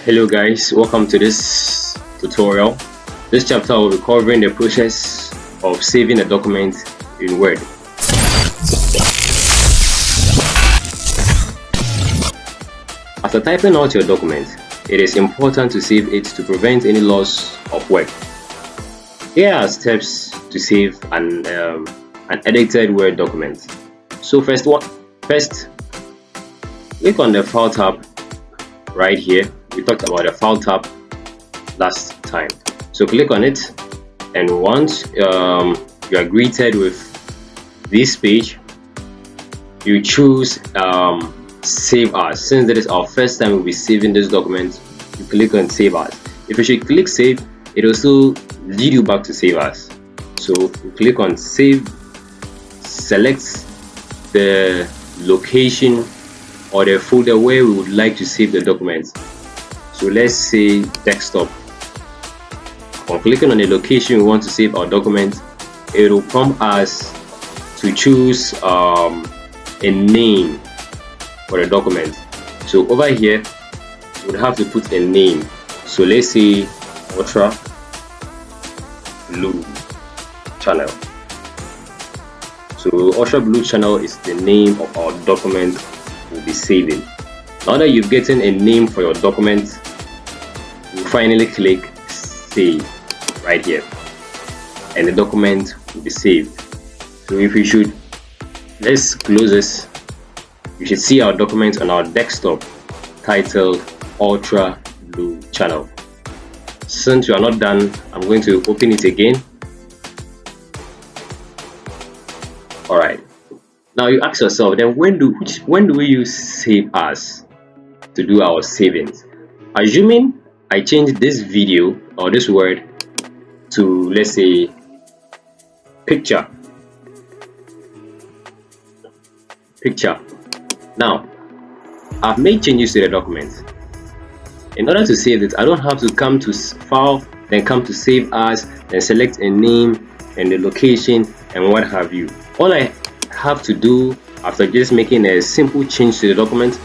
Hello guys, welcome to this tutorial. This chapter will be covering the process of saving a document in Word. After typing out your document, it is important to save it to prevent any loss of work. Here are steps to save an edited Word document. So first, click on the File tab right here. We talked about the File tab last time. So click on it, and once you are greeted with this page, you choose Save As. Since that is our first time we'll be saving this document, you click on Save As. If you should click Save, it also lead you back to Save As. So you click on Save, select the location or the folder where we would like to save the document. So let's say desktop. Upon clicking on the location we want to save our document, it will prompt us to choose a name for the document. So over here we would have to put a name. So let's say Ultra Blue Channel. So Ultra Blue Channel is the name of our document we'll be saving. Now that you've gotten a name for your document, you finally click Save right here, and the document will be saved. So if you should, let's close this. You should see our document on our desktop titled Ultra Blue Channel. Since you are not done, I'm going to open it again. Alright, now you ask yourself, then when do we use Save As to do our savings? Assuming I change this video or this word to, let's say, picture. Now I've made changes to the document. In order to save it, I don't have to come to File, then come to Save As, then select a name and the location and what have you. All I have to do after just making a simple change to the document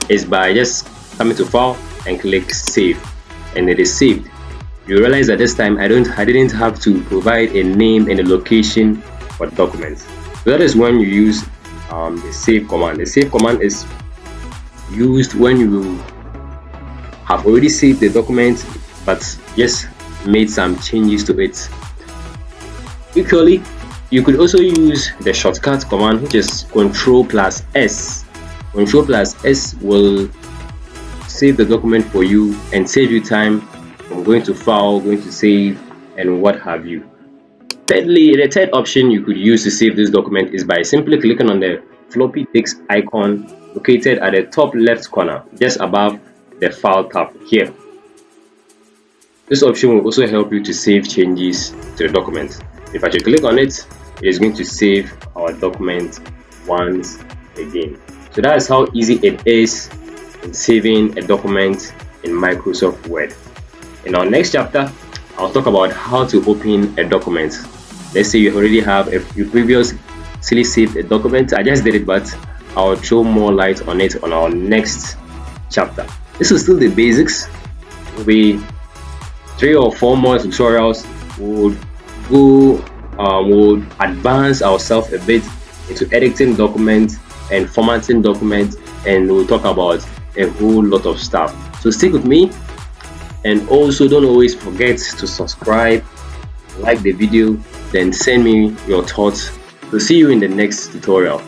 is by just coming to File and click Save, and it is saved. You realize that this time I didn't have to provide a name and a location for the document. So that is when you use the save command. The save command is used when you have already saved the document but just made some changes to it. Equally, you could also use the shortcut command, which is Ctrl+S. Ctrl+S will save the document for you and save you time from going to File, going to Save, and what have you. Thirdly, the third option you could use to save this document is by simply clicking on the floppy disk icon located at the top left corner, just above the File tab here. This option will also help you to save changes to the document. If I should click on it, it is going to save our document once again. So that is how easy it is in saving a document in Microsoft Word. In our next chapter, I'll talk about how to open a document. Let's say you already have you previously saved a document. I just did it, but I'll throw more light on it on our next chapter. This is still the basics. Will be 3 or 4 more tutorials. We'll advance ourselves a bit into editing documents and formatting documents, and we'll talk about a whole lot of stuff. So stick with me, and also don't always forget to subscribe, like the video, then send me your thoughts. We'll see you in the next tutorial.